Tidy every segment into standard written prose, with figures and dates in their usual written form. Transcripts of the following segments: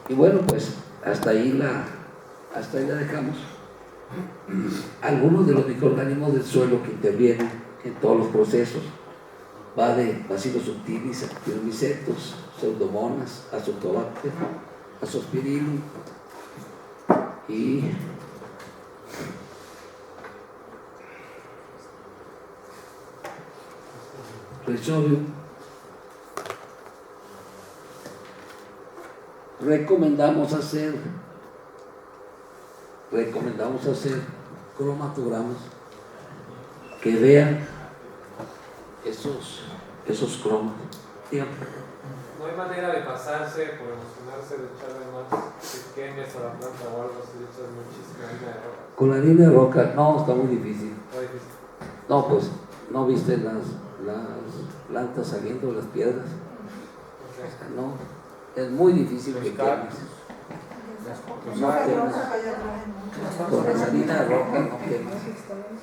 Y bueno, pues hasta ahí la dejamos. Algunos de los microorganismos del suelo que intervienen en todos los procesos va de Bacillus subtilis, Actinomycetus, Pseudomonas, Azotobacter, Azospirillum y Rhizodium. Recomendamos hacer cromatogramas que vean esos cromas. Dígame. ¿No hay manera de pasarse por emocionarse, de echarle más pequeñas a la planta o algo así, de echar muchísima harina de roca? Con la harina de roca, no, está muy difícil. Está difícil. No, pues, ¿no viste las plantas saliendo de las piedras? No, es muy difícil que quemes. No quemes. Con la harina de roca no quemes.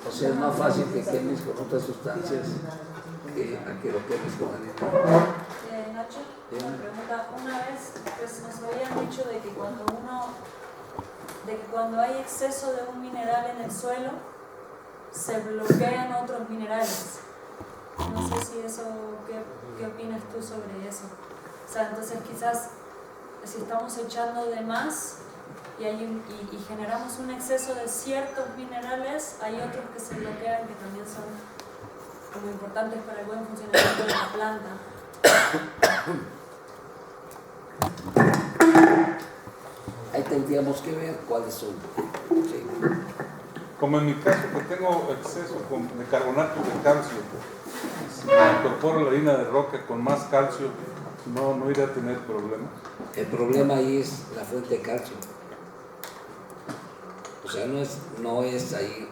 O sea, es más fácil que quemes con otras sustancias a que lo quemes con harina de roca. Nacho, una pregunta. Una vez pues, nos habían dicho de que cuando hay exceso de un mineral en el suelo, se bloquean otros minerales. No sé si eso, ¿qué opinas tú sobre eso? O sea, entonces quizás si estamos echando de más y generamos un exceso de ciertos minerales, hay otros que se bloquean que también son como importantes para el buen funcionamiento de la planta. Ahí tendríamos que ver cuáles son. Sí. Como en mi caso, que tengo exceso de carbonato de calcio, si me incorporo la harina de roca con más calcio, no iré a tener problemas. El problema ahí es la fuente de calcio. O sea, no es ahí.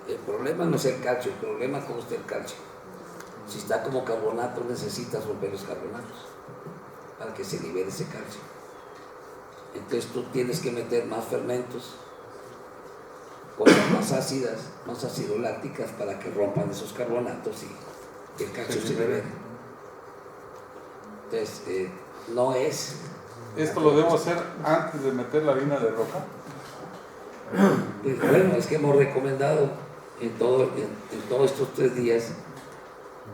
El problema no es el calcio, el problema es cómo está el calcio. Si está como carbonato, necesitas romper los carbonatos para que se libere ese calcio. Entonces tú tienes que meter más fermentos, cosas más ácidas, más acidolácticas para que rompan esos carbonatos y el calcio se libere. Entonces, no es... ¿Esto lo debo hacer antes de meter la harina de roca? Pues bueno, es que hemos recomendado en todos estos 3 días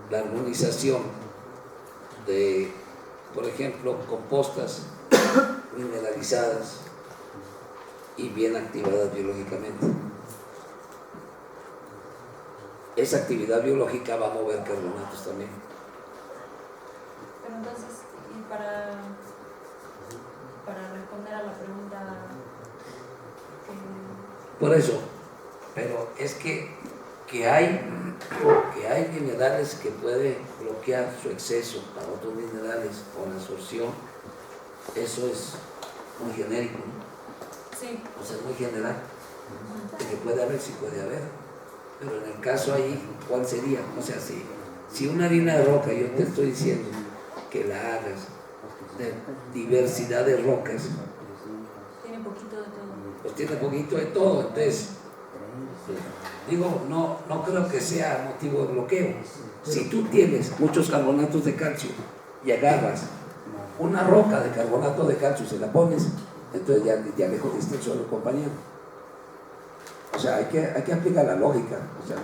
la armonización de, por ejemplo, compostas mineralizadas y bien activadas biológicamente. Esa actividad biológica va a mover carbonatos también. Pero entonces, y para responder a la pregunta por eso, pero es que hay minerales que pueden bloquear su exceso a otros minerales o la absorción. Eso es muy genérico, ¿no? sí. O sea, es muy general. De que puede haber, sí puede haber. Pero en el caso ahí, ¿cuál sería? O sea, si una harina de roca, yo te estoy diciendo que la hagas de diversidad de rocas, Tiene poquito de todo. pues tiene poquito de todo. Entonces, digo, no creo que sea motivo de bloqueo. Si tú tienes muchos carbonatos de calcio y agarras una roca de carbonato de calcio y se la pones, entonces ya le jodiste el suelo, compañero. O sea, hay que aplicar la lógica. O sea,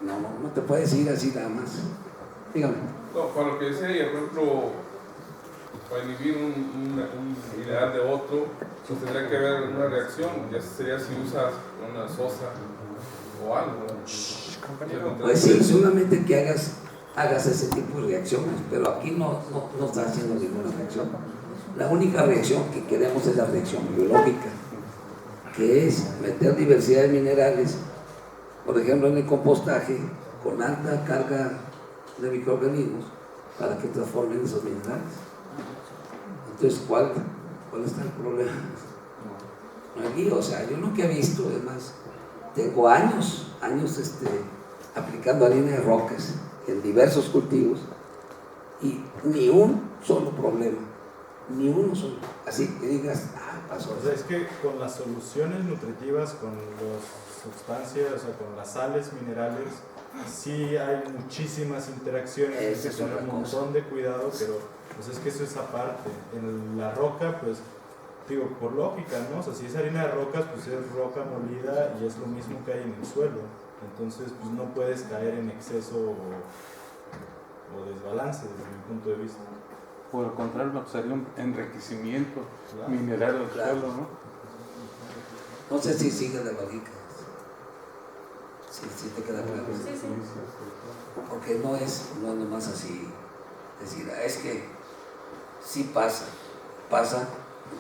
no te puedes ir así nada más. Dígame. No, para lo que decía ella, por ejemplo, para inhibir un mineral de otro, pues tendría que haber una reacción, ya sería si usas una sosa o algo. Pues sí, solamente que hagas ese tipo de reacciones, pero aquí no está haciendo ninguna reacción. La única reacción que queremos es la reacción biológica, que es meter diversidad de minerales, por ejemplo en el compostaje, con alta carga de microorganismos, para que transformen esos minerales. Entonces, ¿cuál está el problema? No hay lío. O sea, yo nunca he visto, además, tengo años aplicando harina de rocas en diversos cultivos y ni un solo problema. ni uno solo. Así que digas, pasó. O sea, es que con las soluciones nutritivas, con las sustancias, o sea, con las sales minerales, sí hay muchísimas interacciones, hay que tener un montón de cuidado, pero pues es que eso es aparte. En la roca, pues, digo, por lógica, ¿no? O sea, si es harina de rocas, pues es roca molida y es lo mismo que hay en el suelo. Entonces, pues no puedes caer en exceso o desbalance desde mi punto de vista. Por el contrario, pues sería un enriquecimiento mineral del suelo, ¿no? No sé si sigue la lógica. Sí te queda claro. Sí, sí. Porque no es nomás así decir, es que sí pasa,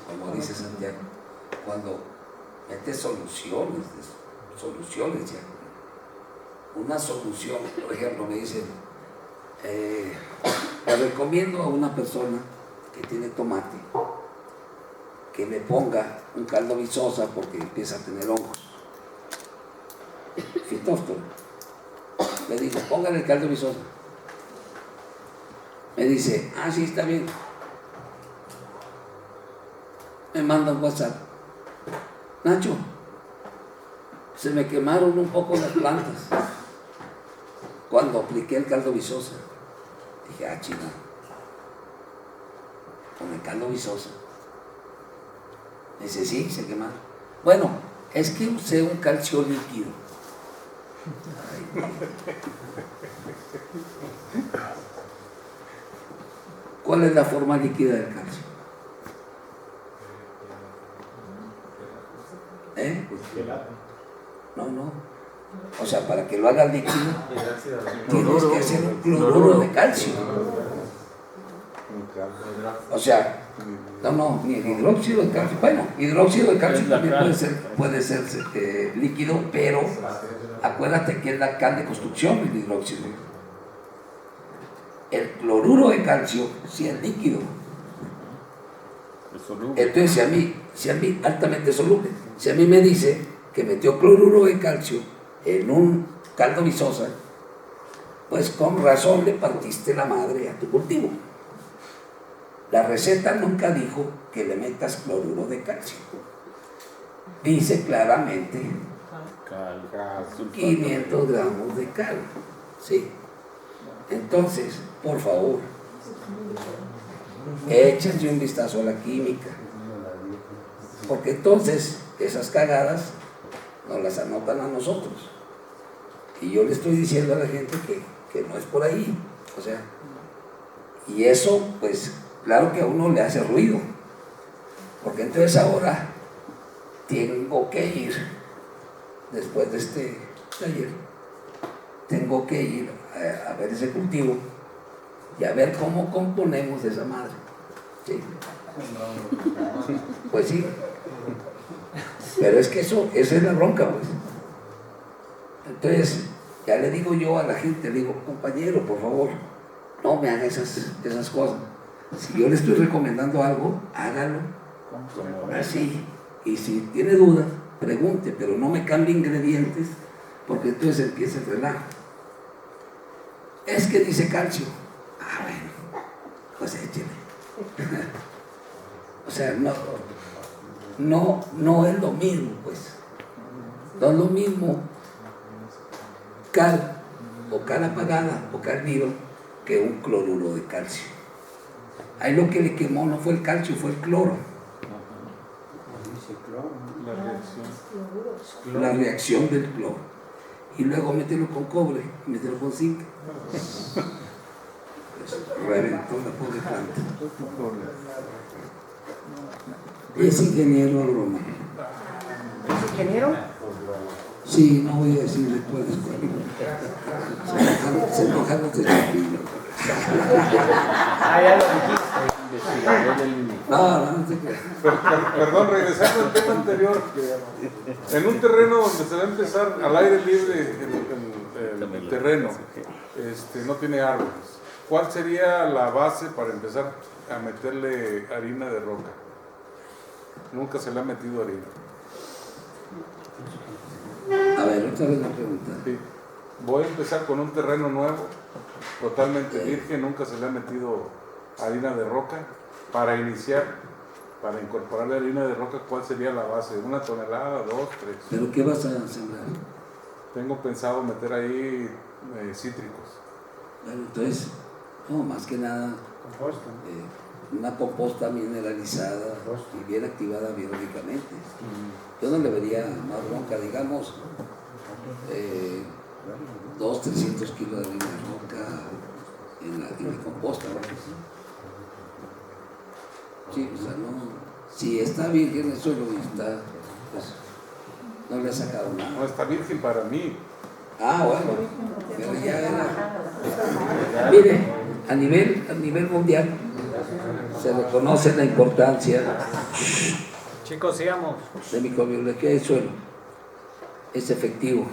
como dice Santiago, cuando metes soluciones ya. Una solución, por ejemplo, me dicen, le recomiendo a una persona que tiene tomate que le ponga un caldo visosa porque empieza a tener hongos. Fitóforo. Le digo, póngale el caldo visosa. Me dice, sí, está bien. Me manda un WhatsApp. Nacho, se me quemaron un poco las plantas cuando apliqué el caldo visosa. Dije, china, con el caldo visosa. Me dice, sí, se quemaron. Bueno, es que usé un calcio líquido. ¿Cuál es la forma líquida del calcio? No. O sea, para que lo hagas líquido, tienes que hacer un cloruro de calcio. O sea, ni el hidróxido de calcio. Bueno, hidróxido de calcio también puede ser líquido, pero acuérdate que es la cal de construcción el hidróxido. El cloruro de calcio sí es líquido. Entonces, si a mí altamente soluble, si a mí me dice que metió cloruro de calcio en un caldo visosa, pues con razón le partiste la madre a tu cultivo. La receta nunca dijo que le metas cloruro de calcio. Dice claramente 500 gramos de cal. Sí. Entonces, por favor, échense un vistazo a la química. Porque entonces esas cagadas nos las anotan a nosotros. Y yo le estoy diciendo a la gente que no es por ahí. O sea, y eso, pues, claro que a uno le hace ruido. Porque entonces ahora tengo que ir, después de este taller, tengo que ir a ver ese cultivo y a ver cómo componemos esa madre. ¿Sí? Pues sí. Pero es que esa es la bronca, pues. Entonces, ya le digo yo a la gente, le digo, compañero, por favor, no me haga esas cosas. Si yo le estoy recomendando algo, hágalo así. Y si tiene dudas, pregunte, pero no me cambie ingredientes, porque entonces empieza el relajo. Es que dice calcio. Bueno, pues échele. O sea, no es lo mismo, pues. No es lo mismo cal o cal apagada o cal viva que un cloruro de calcio. Ahí lo que le quemó no fue el calcio, fue el cloro. La reacción del cloro. Y luego mételo con cobre, mételo con zinc. Pues, reventó la pobre planta. Es ingeniero agrónomo. ¿Es ingeniero? Sí, no voy a decir después. Se enojaron de Chapino. Ya lo dijiste. No te creas. Perdón, regresando al tema anterior, en un terreno donde se va a empezar al aire libre el terreno, no tiene árboles, ¿cuál sería la base para empezar a meterle harina de roca? Nunca se le ha metido harina. A ver, otra vez la pregunta. Sí. Voy a empezar con un terreno nuevo, totalmente virgen, nunca se le ha metido harina de roca. para iniciar, para incorporar la harina de roca, ¿cuál sería la base? ¿1 tonelada, 2, 3? ¿Pero qué vas a sembrar? Tengo pensado meter ahí cítricos. Bueno, entonces, no, más que nada, una composta mineralizada y bien activada biológicamente. Yo no le vería más bronca, digamos, 200-300 kilos de harina de roca en la composta, ¿no? Sí, o sea, no, si está virgen el suelo y está, pues, no le ha sacado nada. No, está virgen para mí. Ah, bueno, pero ya era. Mire, a nivel mundial se reconoce la importancia Chicos, sigamos. de microbiología del suelo. Es efectivo,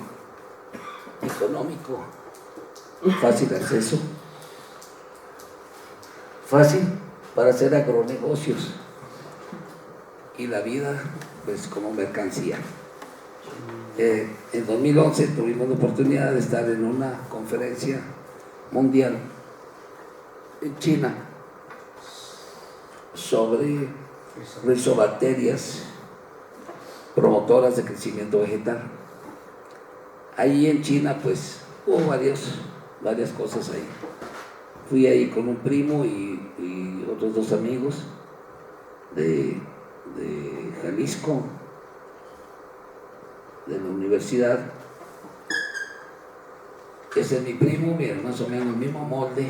económico, fácil de acceso, fácil para hacer agronegocios y la vida pues como mercancía. En 2011 tuvimos la oportunidad de estar en una conferencia mundial en China sobre rizobacterias promotoras de crecimiento vegetal. Ahí en China pues hubo varias cosas ahí. Fui ahí con un primo y otros 2 amigos de Jalisco, de la universidad. Ese es mi primo, más o menos el mismo molde.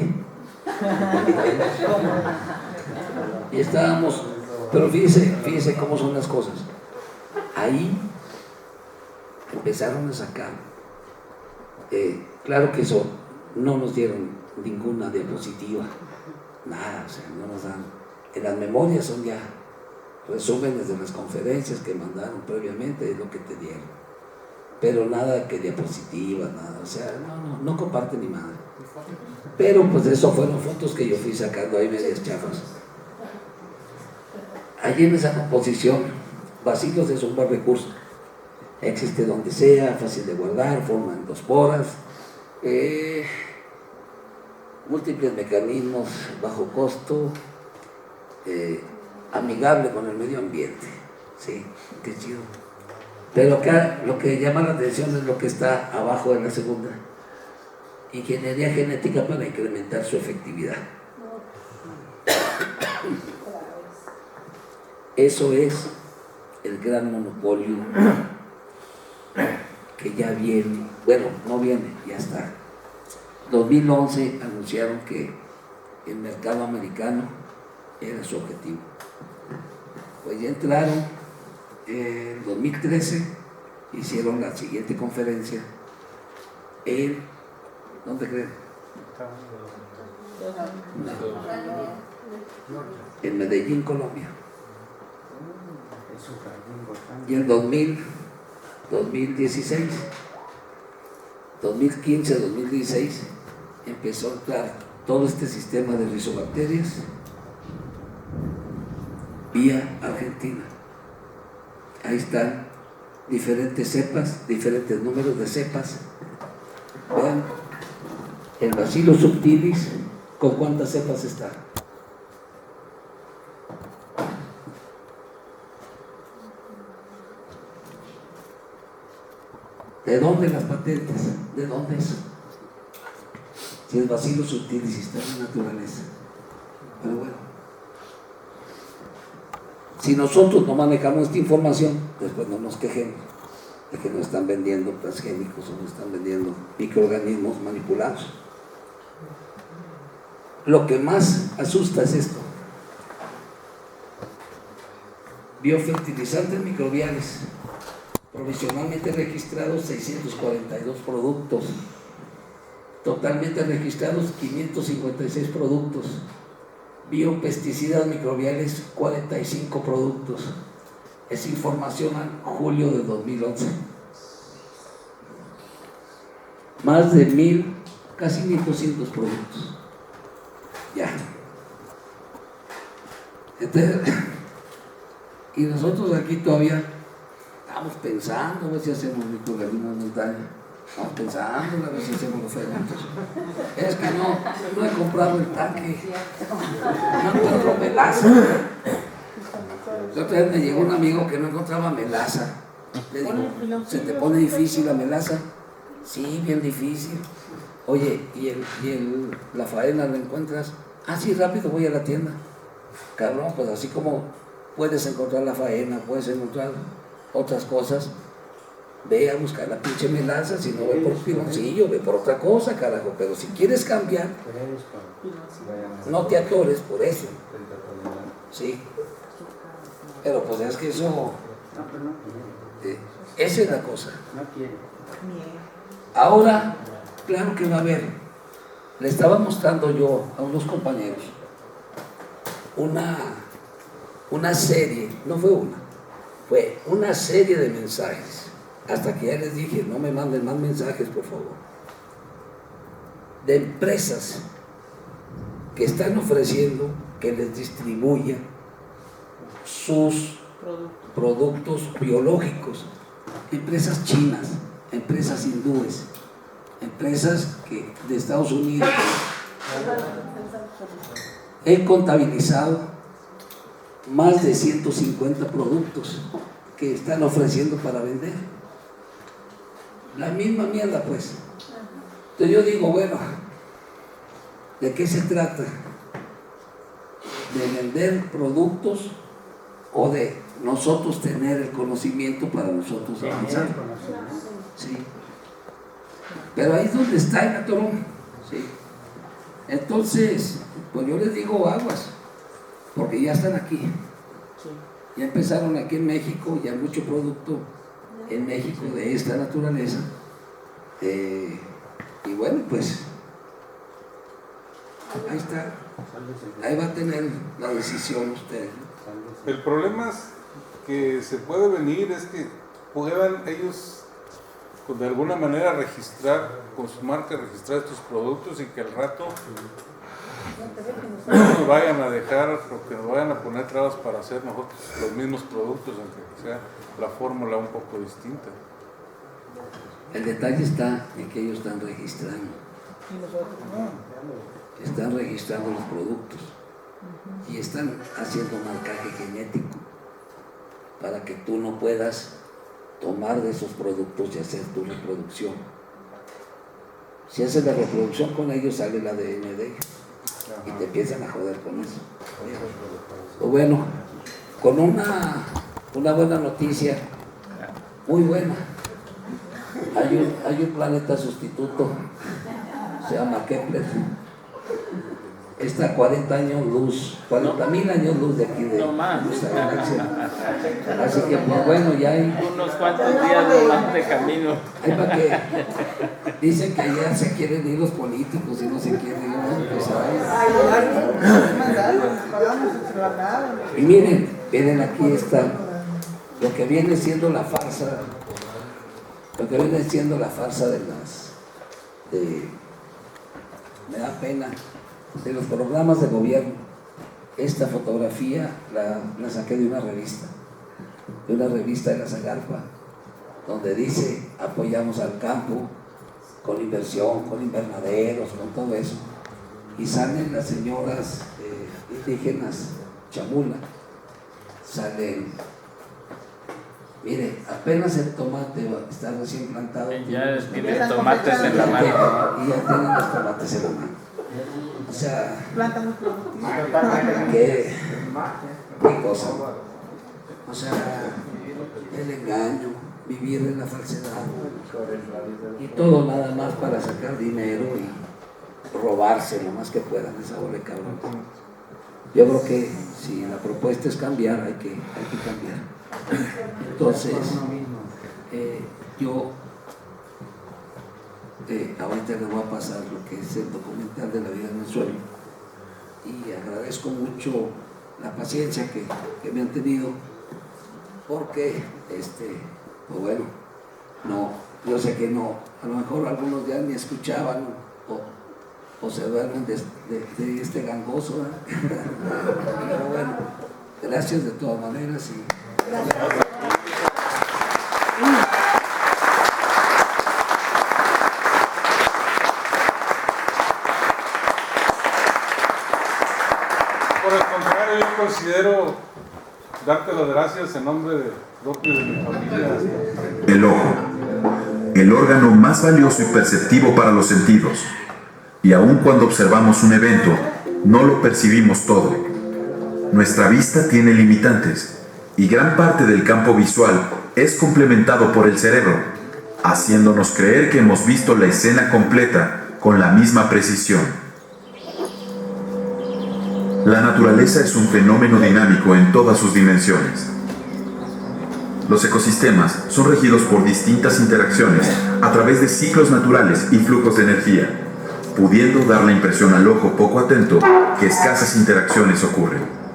Y estábamos, pero fíjese cómo son las cosas. Ahí empezaron a sacar, claro que eso no nos dieron ninguna diapositiva, nada, o sea, no nos dan. En las memorias son ya resúmenes de las conferencias que mandaron previamente, es lo que te dieron, pero nada que diapositivas, nada, o sea, no comparten ni nada. Pero pues eso fueron fotos que yo fui sacando ahí medias chafas. Allí en esa composición, Bacillus es un buen recurso, existe donde sea, fácil de guardar, forma endosporas, múltiples mecanismos, bajo costo, amigable con el medio ambiente. Sí, qué chido. Pero acá lo que llama la atención es lo que está abajo de la segunda: ingeniería genética para incrementar su efectividad. Eso es el gran monopolio que ya viene, bueno, no viene, ya está. 2011 anunciaron que el mercado americano era su objetivo. Pues ya entraron, en 2013 hicieron la siguiente conferencia en, ¿dónde creen? En Medellín, Colombia. Y en 2016, 2015, 2016 empezó a entrar todo este sistema de rizobacterias vía Argentina. Ahí están diferentes cepas, diferentes números de cepas. Vean, el Bacillus subtilis, ¿con cuántas cepas está? ¿De dónde las patentes? ¿De dónde es? Si el Bacillus subtilis está en la naturaleza. Pero bueno, si nosotros no manejamos esta información, después no nos quejemos de que nos están vendiendo transgénicos o nos están vendiendo microorganismos manipulados. Lo que más asusta es esto: biofertilizantes microbiales, provisionalmente registrados 642 productos, totalmente registrados 556 productos, biopesticidas microbiales 45 productos. Es información a julio de 2011. Más de 1000, casi 1200 productos. Ya. Entonces, y nosotros aquí todavía estamos pensando a ver si hacemos microorganismos de montaña. Estamos pensando, a ver si hacemos los fermentos. Es que no he comprado el tanque. No encuentro melaza. La otra vez me llegó un amigo que no encontraba melaza. Le digo, ¿se te pone difícil la melaza? Sí, bien difícil. Oye, la faena la encuentras? Ah, sí, rápido voy a la tienda. Cabrón, pues así como puedes encontrar la faena, puedes encontrar otras cosas, ve a buscar la pinche melaza. Si no, ve por piloncillo, ve por otra cosa, carajo. Pero si quieres cambiar, no te atores por eso. Sí. Pero pues es que eso, esa es la cosa. Ahora, claro que va a haber. Le estaba mostrando yo a unos compañeros una serie, no fue una, fue una serie de mensajes. Hasta que ya les dije, no me manden más mensajes, por favor. De empresas que están ofreciendo que les distribuyan sus productos biológicos. Empresas chinas, empresas hindúes, empresas de Estados Unidos. He contabilizado más de 150 productos que están ofreciendo para vender. La misma mierda, pues. Entonces yo digo, bueno, ¿de qué se trata? ¿De vender productos o de nosotros tener el conocimiento para nosotros avanzar? Sí. Pero ahí es donde está el atorón. Sí. Entonces, pues yo les digo aguas, porque ya están aquí. Ya empezaron aquí en México, ya mucho producto en México de esta naturaleza. Y bueno, pues ahí está. Ahí va a tener la decisión usted. El problema es que se puede venir, es que puedan ellos pues, de alguna manera registrar, con su marca, registrar estos productos y que al rato no nos vayan a dejar o que nos vayan a poner trabas para hacer nosotros los mismos productos, aunque sea la fórmula un poco distinta. El detalle está en que ellos están registrando. Están registrando los productos y están haciendo marcaje genético para que tú no puedas tomar de esos productos y hacer tu reproducción. Si haces la reproducción con ellos, sale el ADN de ellos y te empiezan a joder con eso. Pues bueno, con una buena noticia, muy buena. Hay un planeta sustituto, se llama Kepler. Está a 40 años luz, 40.000 años luz de aquí de nuestra galaxia. Así que pues bueno, ya hay unos cuantos días más de camino. Hay para que dicen que ya se quieren ir los políticos y no se quieren ir, bueno, pues y miren aquí está lo que viene siendo la farsa, me da pena, de los programas de gobierno. Esta fotografía la saqué de una revista de la Zagarpa, donde dice apoyamos al campo con inversión, con invernaderos, con todo eso, y salen las señoras indígenas chamula, salen, mire, apenas el tomate está recién plantado, ya tiene tomates en la mano, y ya tienen los tomates en la mano. O sea, qué cosa. O sea, el engaño, vivir en la falsedad y todo nada más para sacar dinero y robarse lo más que puedan, esa bola de cabrón. Yo creo que si la propuesta es cambiar, hay que cambiar. Entonces, yo ahorita les voy a pasar lo que es el documental de la vida en el suelo y agradezco mucho la paciencia que me han tenido, porque pues bueno, no, yo sé que no, a lo mejor algunos ya ni escuchaban o se duermen de este gangoso, ¿verdad? Pero bueno, gracias de todas maneras y considero darte las gracias en nombre propio de mi familia. El ojo, el órgano más valioso y perceptivo para los sentidos. Y aun cuando observamos un evento, no lo percibimos todo. Nuestra vista tiene limitantes, y gran parte del campo visual es complementado por el cerebro, haciéndonos creer que hemos visto la escena completa con la misma precisión. La naturaleza es un fenómeno dinámico en todas sus dimensiones. Los ecosistemas son regidos por distintas interacciones a través de ciclos naturales y flujos de energía, pudiendo dar la impresión al ojo poco atento que escasas interacciones ocurren.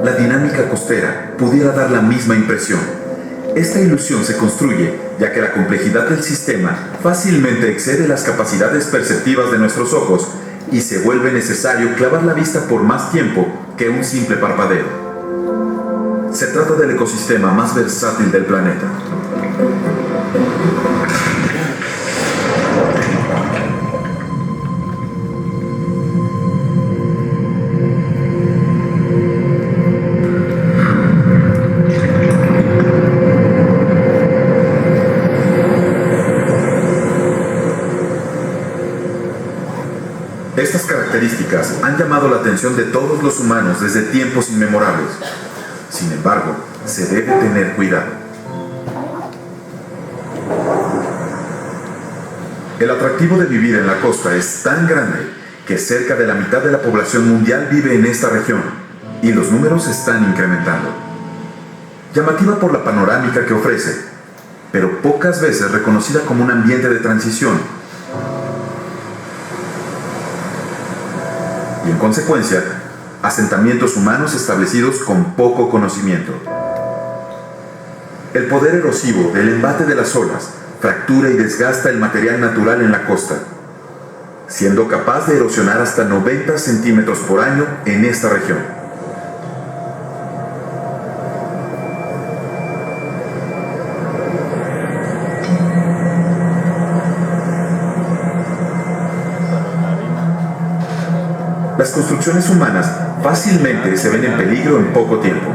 La dinámica costera pudiera dar la misma impresión. Esta ilusión se construye ya que la complejidad del sistema fácilmente excede las capacidades perceptivas de nuestros ojos y se vuelve necesario clavar la vista por más tiempo que un simple parpadeo. Se trata del ecosistema más versátil del planeta. Estas características han llamado la atención de todos los humanos desde tiempos inmemorables. Sin embargo, se debe tener cuidado. El atractivo de vivir en la costa es tan grande que cerca de la mitad de la población mundial vive en esta región, y los números están incrementando. Llamativa por la panorámica que ofrece, pero pocas veces reconocida como un ambiente de transición, y en consecuencia, asentamientos humanos establecidos con poco conocimiento. El poder erosivo del embate de las olas fractura y desgasta el material natural en la costa, siendo capaz de erosionar hasta 90 centímetros por año en esta región. Las construcciones humanas fácilmente se ven en peligro en poco tiempo.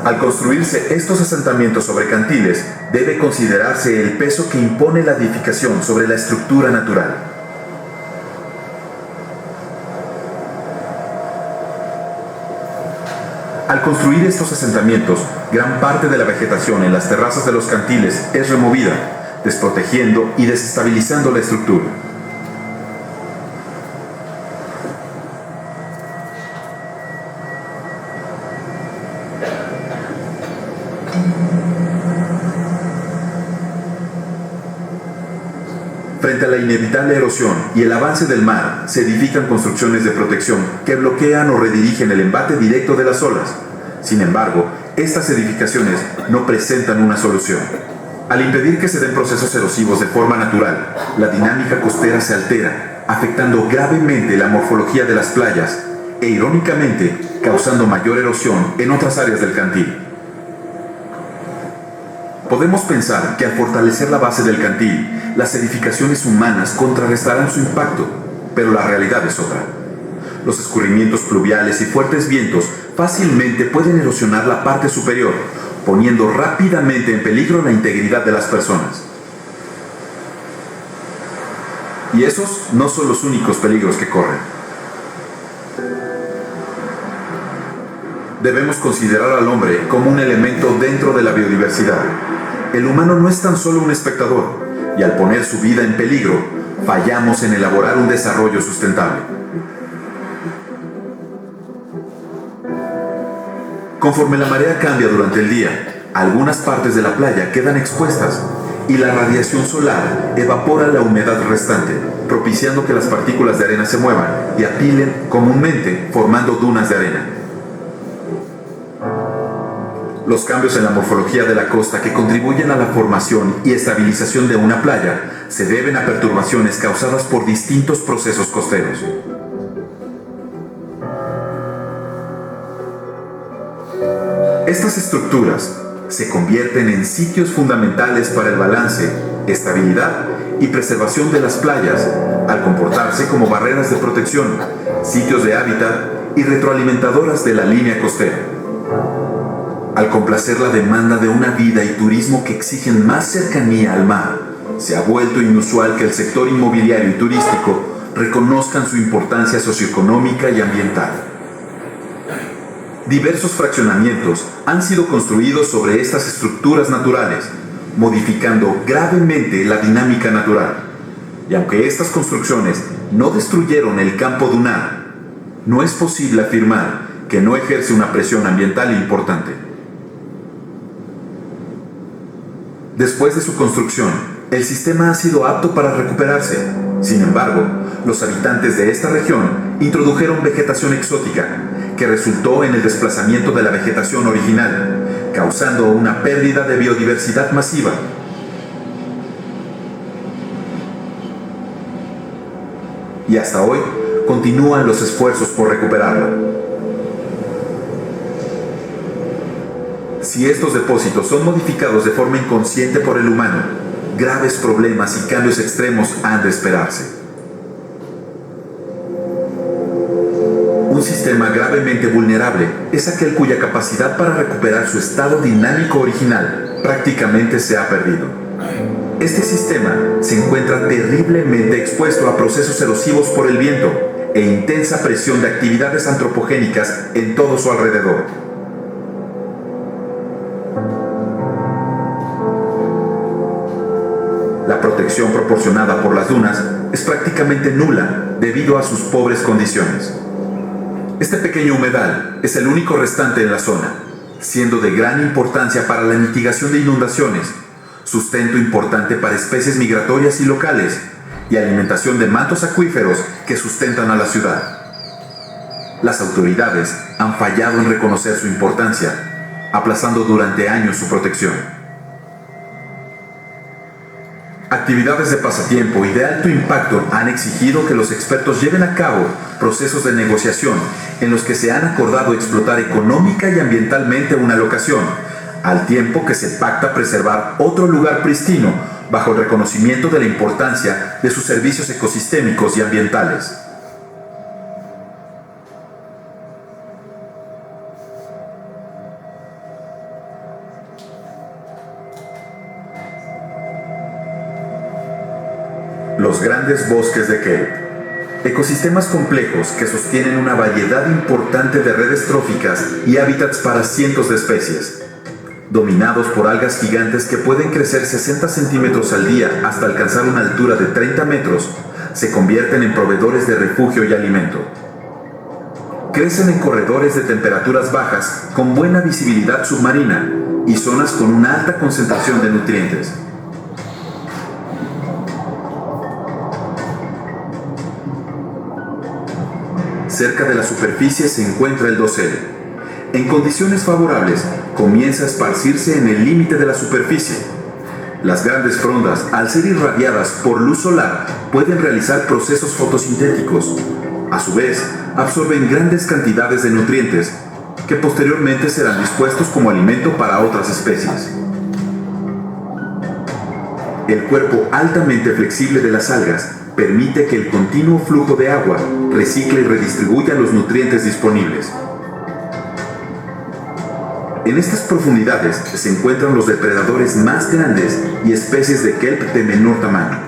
Al construirse estos asentamientos sobre cantiles, debe considerarse el peso que impone la edificación sobre la estructura natural. Al construir estos asentamientos, gran parte de la vegetación en las terrazas de los cantiles es removida, desprotegiendo y desestabilizando la estructura. Frente a la inevitable erosión y el avance del mar, se edifican construcciones de protección que bloquean o redirigen el embate directo de las olas. Sin embargo, estas edificaciones no presentan una solución. Al impedir que se den procesos erosivos de forma natural, la dinámica costera se altera, afectando gravemente la morfología de las playas e, irónicamente, causando mayor erosión en otras áreas del cantil. Podemos pensar que al fortalecer la base del cantil, las edificaciones humanas contrarrestarán su impacto, pero la realidad es otra. Los escurrimientos pluviales y fuertes vientos fácilmente pueden erosionar la parte superior, poniendo rápidamente en peligro la integridad de las personas. Y esos no son los únicos peligros que corren. Debemos considerar al hombre como un elemento dentro de la biodiversidad. El humano no es tan solo un espectador, y al poner su vida en peligro, fallamos en elaborar un desarrollo sustentable. Conforme la marea cambia durante el día, algunas partes de la playa quedan expuestas y la radiación solar evapora la humedad restante, propiciando que las partículas de arena se muevan y apilen comúnmente formando dunas de arena. Los cambios en la morfología de la costa que contribuyen a la formación y estabilización de una playa se deben a perturbaciones causadas por distintos procesos costeros. Estas estructuras se convierten en sitios fundamentales para el balance, estabilidad y preservación de las playas, al comportarse como barreras de protección, sitios de hábitat y retroalimentadoras de la línea costera. Al complacer la demanda de una vida y turismo que exigen más cercanía al mar, se ha vuelto inusual que el sector inmobiliario y turístico reconozcan su importancia socioeconómica y ambiental. Diversos fraccionamientos han sido construidos sobre estas estructuras naturales, modificando gravemente la dinámica natural. Y aunque estas construcciones no destruyeron el campo dunar, no es posible afirmar que no ejerce una presión ambiental importante. Después de su construcción, el sistema ha sido apto para recuperarse. Sin embargo, los habitantes de esta región introdujeron vegetación exótica, que resultó en el desplazamiento de la vegetación original, causando una pérdida de biodiversidad masiva. Y hasta hoy, continúan los esfuerzos por recuperarla. Si estos depósitos son modificados de forma inconsciente por el humano, graves problemas y cambios extremos han de esperarse. Un sistema gravemente vulnerable es aquel cuya capacidad para recuperar su estado dinámico original prácticamente se ha perdido. Este sistema se encuentra terriblemente expuesto a procesos erosivos por el viento e intensa presión de actividades antropogénicas en todo su alrededor. La protección proporcionada por las dunas es prácticamente nula debido a sus pobres condiciones. Este pequeño humedal es el único restante en la zona, siendo de gran importancia para la mitigación de inundaciones, sustento importante para especies migratorias y locales, y alimentación de mantos acuíferos que sustentan a la ciudad. Las autoridades han fallado en reconocer su importancia, aplazando durante años su protección. Actividades de pasatiempo y de alto impacto han exigido que los expertos lleven a cabo procesos de negociación en los que se han acordado explotar económica y ambientalmente una locación, al tiempo que se pacta preservar otro lugar pristino bajo el reconocimiento de la importancia de sus servicios ecosistémicos y ambientales. Los grandes bosques de kelp. Ecosistemas complejos que sostienen una variedad importante de redes tróficas y hábitats para cientos de especies. Dominados por algas gigantes que pueden crecer 60 centímetros al día hasta alcanzar una altura de 30 metros, se convierten en proveedores de refugio y alimento. Crecen en corredores de temperaturas bajas con buena visibilidad submarina y zonas con una alta concentración de nutrientes. Cerca de la superficie se encuentra el dosel. En condiciones favorables, comienza a esparcirse en el límite de la superficie. Las grandes frondas, al ser irradiadas por luz solar, pueden realizar procesos fotosintéticos. A su vez, absorben grandes cantidades de nutrientes, que posteriormente serán dispuestos como alimento para otras especies. El cuerpo altamente flexible de las algas permite que el continuo flujo de agua recicle y redistribuya los nutrientes disponibles. En estas profundidades se encuentran los depredadores más grandes y especies de kelp de menor tamaño.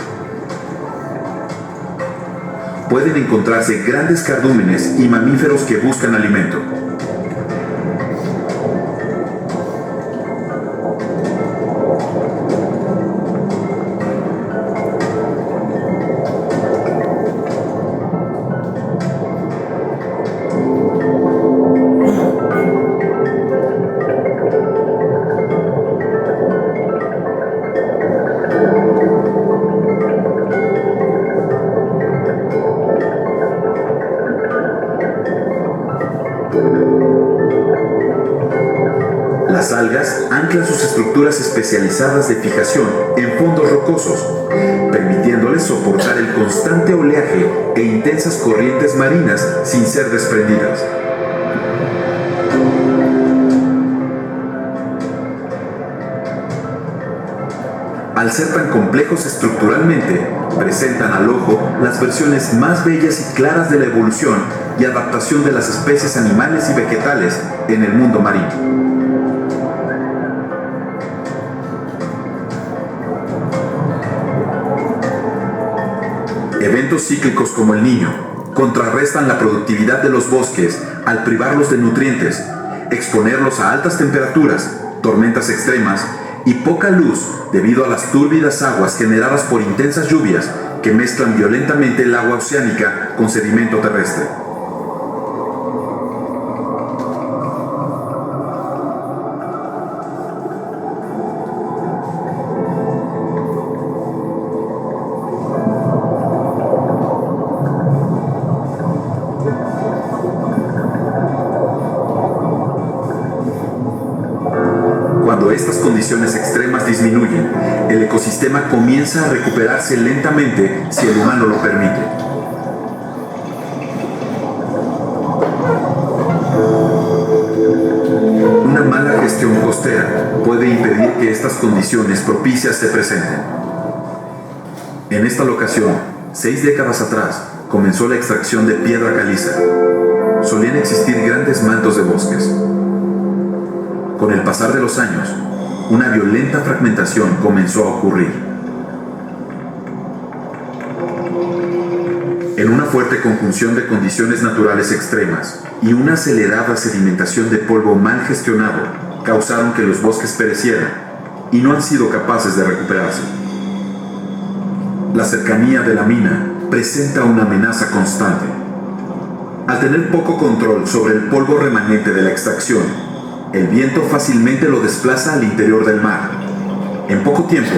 Pueden encontrarse grandes cardúmenes y mamíferos que buscan alimento. Las algas anclan sus estructuras especializadas de fijación en fondos rocosos, permitiéndoles soportar el constante oleaje e intensas corrientes marinas sin ser desprendidas. Al ser tan complejos estructuralmente, presentan al ojo las versiones más bellas y claras de la evolución y adaptación de las especies animales y vegetales en el mundo marino. Eventos cíclicos como el Niño contrarrestan la productividad de los bosques al privarlos de nutrientes, exponerlos a altas temperaturas, tormentas extremas y poca luz debido a las túrbidas aguas generadas por intensas lluvias que mezclan violentamente el agua oceánica con sedimento terrestre. Cuando estas condiciones extremas disminuyen, el ecosistema comienza a recuperarse lentamente si el humano lo permite. Una mala gestión costera puede impedir que estas condiciones propicias se presenten. En esta locación, 6 décadas atrás, comenzó la extracción de piedra caliza. Solían existir grandes mantos de bosques. Con el pasar de los años, una violenta fragmentación comenzó a ocurrir. En una fuerte conjunción de condiciones naturales extremas y una acelerada sedimentación de polvo mal gestionado causaron que los bosques perecieran y no han sido capaces de recuperarse. La cercanía de la mina presenta una amenaza constante. Al tener poco control sobre el polvo remanente de la extracción, el viento fácilmente lo desplaza al interior del mar. En poco tiempo,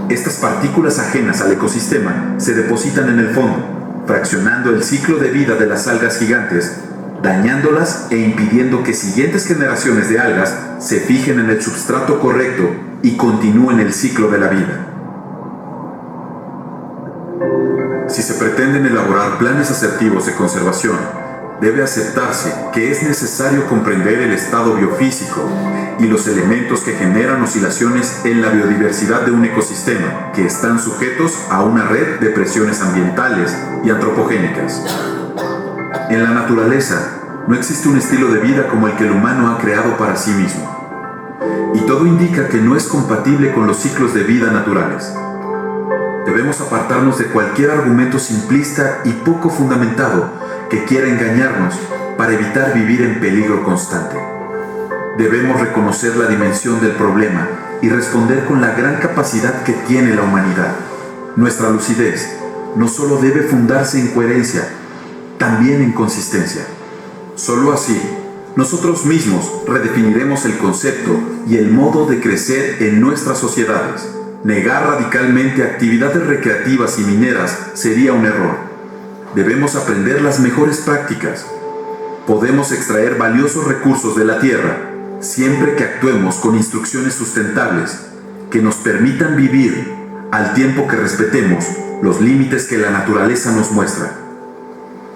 estas partículas ajenas al ecosistema se depositan en el fondo, fraccionando el ciclo de vida de las algas gigantes, dañándolas e impidiendo que siguientes generaciones de algas se fijen en el substrato correcto y continúen el ciclo de la vida. Si se pretenden elaborar planes asertivos de conservación, debe aceptarse que es necesario comprender el estado biofísico y los elementos que generan oscilaciones en la biodiversidad de un ecosistema que están sujetos a una red de presiones ambientales y antropogénicas. En la naturaleza no existe un estilo de vida como el que el humano ha creado para sí mismo, y todo indica que no es compatible con los ciclos de vida naturales. Debemos apartarnos de cualquier argumento simplista y poco fundamentado que quiera engañarnos para evitar vivir en peligro constante. Debemos reconocer la dimensión del problema y responder con la gran capacidad que tiene la humanidad. Nuestra lucidez no solo debe fundarse en coherencia, también en consistencia. Solo así, nosotros mismos redefiniremos el concepto y el modo de crecer en nuestras sociedades. Negar radicalmente actividades recreativas y mineras sería un error. Debemos aprender las mejores prácticas. Podemos extraer valiosos recursos de la tierra siempre que actuemos con instrucciones sustentables que nos permitan vivir al tiempo que respetemos los límites que la naturaleza nos muestra.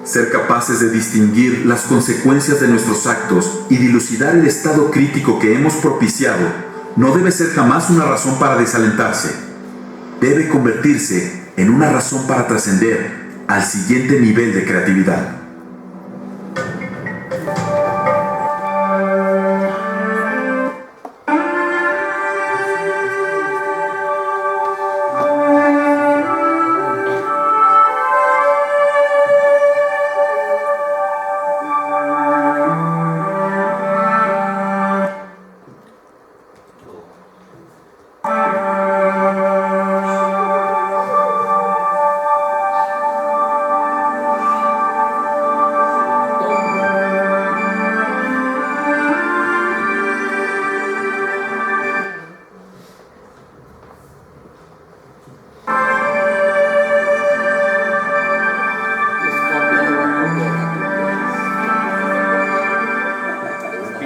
Ser capaces de distinguir las consecuencias de nuestros actos y dilucidar el estado crítico que hemos propiciado no debe ser jamás una razón para desalentarse. Debe convertirse en una razón para trascender al siguiente nivel de creatividad.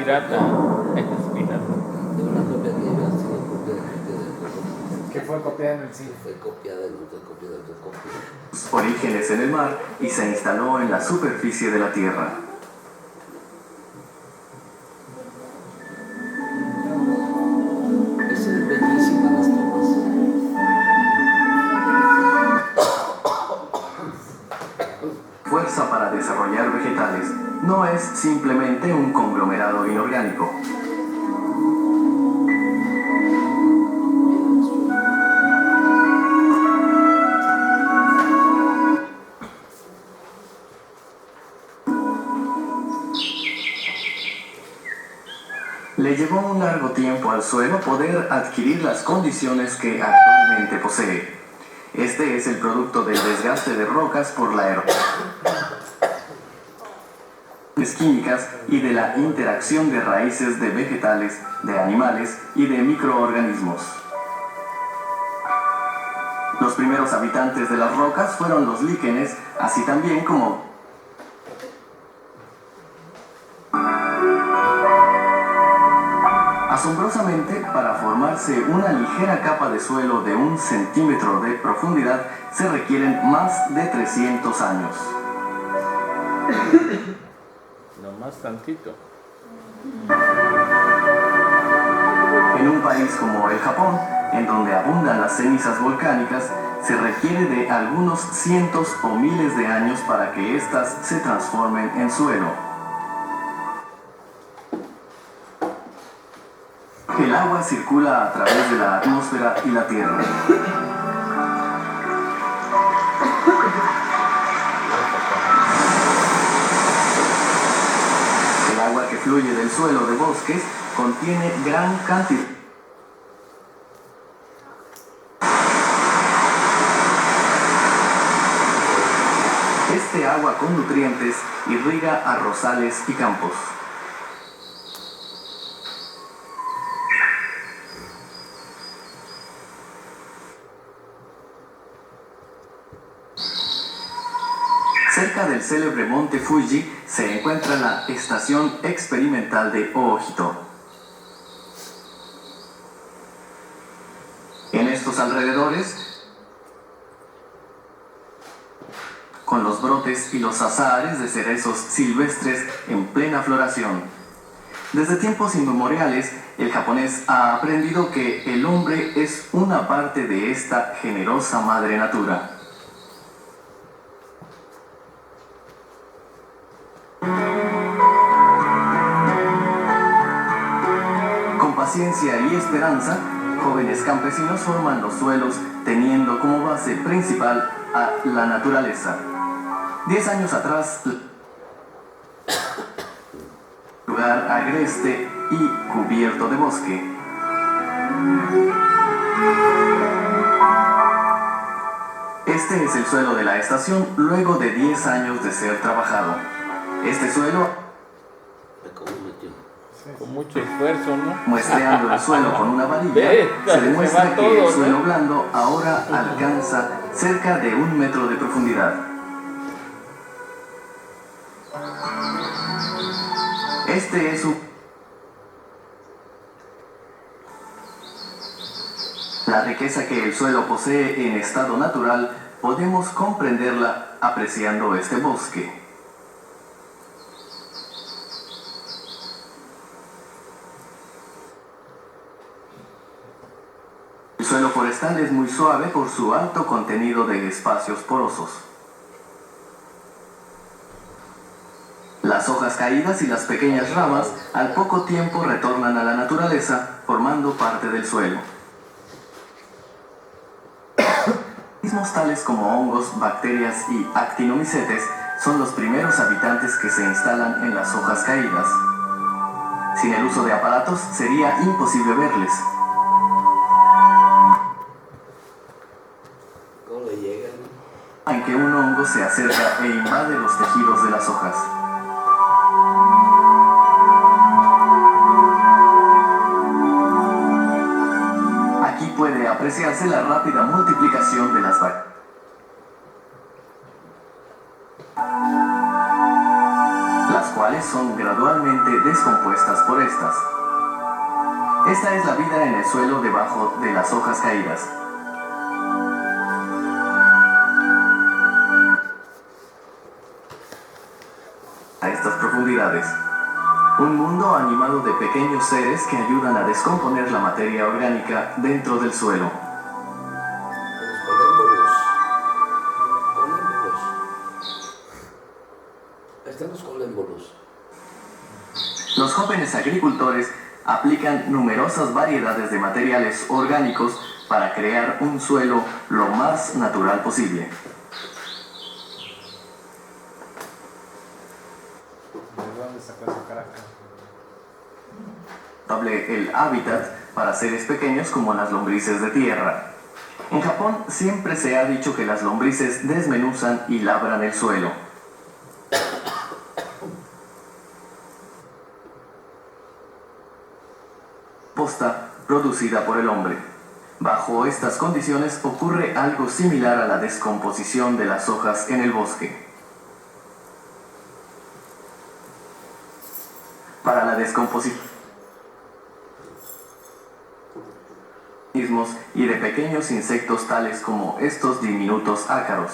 pirata. Es pirata. De una copia que había sido copia de Que fue copiada en el cine. fue copiada de otra copia de otra copia. Orígenes en el mar y se instaló en la superficie de la Tierra. Esa es bellísima las tomas. Fuerza para desarrollar vegetales. No es simplemente un conglomerado inorgánico. Le llevó un largo tiempo al suelo poder adquirir las condiciones que actualmente posee. Este es el producto del desgaste de rocas por la erosión químicas y de la interacción de raíces de vegetales, de animales y de microorganismos. Los primeros habitantes de las rocas fueron los líquenes, así también como asombrosamente, para formarse una ligera capa de suelo de 1 centímetro de profundidad se requieren más de 300 años. Nomás tantito. En un país como el Japón, en donde abundan las cenizas volcánicas, se requiere de algunos cientos o miles de años para que éstas se transformen en suelo. El agua circula a través de la atmósfera y la Tierra. El agua que fluye del suelo de bosques contiene gran cantidad Este agua con nutrientes irriga arrozales y campos. Cerca del célebre monte Fuji se encuentra la estación experimental de Ojito. En estos alrededores, con los brotes y los azahares de cerezos silvestres en plena floración. Desde tiempos inmemoriales, el japonés ha aprendido que el hombre es una parte de esta generosa madre natura. Con paciencia y esperanza, jóvenes campesinos forman los suelos teniendo como base principal a la naturaleza. 10 años atrás, lugar agreste y cubierto de bosque. Este es el suelo de la estación luego de 10 años de ser trabajado. Este suelo, Con mucho esfuerzo, ¿no? muestreando el suelo con una varilla, se demuestra que el suelo blando ahora alcanza cerca de 1 metro de profundidad. Este es la riqueza que el suelo posee en estado natural, podemos comprenderla apreciando este bosque. El suelo forestal es muy suave por su alto contenido de espacios porosos. Las hojas caídas y las pequeñas ramas al poco tiempo retornan a la naturaleza, formando parte del suelo. Organismos tales como hongos, bacterias y actinomicetes son los primeros habitantes que se instalan en las hojas caídas. Sin el uso de aparatos sería imposible verles. En que un hongo se acerca e invade los tejidos de las hojas. Aquí puede apreciarse la rápida multiplicación de las bacterias, las cuales son gradualmente descompuestas por estas. Esta es la vida en el suelo debajo de las hojas caídas. A estas profundidades. Un mundo animado de pequeños seres que ayudan a descomponer la materia orgánica dentro del suelo. Están los colémbolos. Los jóvenes agricultores aplican numerosas variedades de materiales orgánicos para crear un suelo lo más natural posible. El hábitat para seres pequeños como las lombrices de tierra. En Japón siempre se ha dicho que las lombrices desmenuzan y labran el suelo. Composta producida por el hombre. Bajo estas condiciones ocurre algo similar a la descomposición de las hojas en el bosque. Para la descomposición y de pequeños insectos tales como estos diminutos ácaros.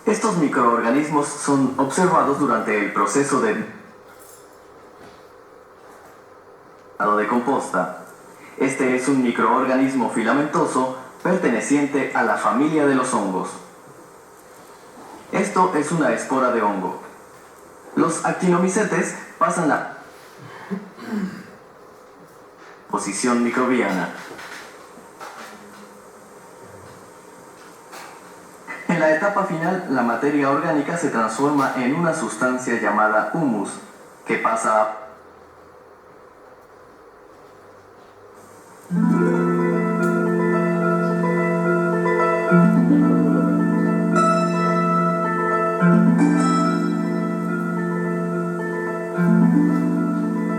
Estos microorganismos son observados durante el proceso de composta. Este es un microorganismo filamentoso perteneciente a la familia de los hongos. Esto es una espora de hongo. Los actinomicetes pasan a posición microbiana. En la etapa final, la materia orgánica se transforma en una sustancia llamada humus, que pasa a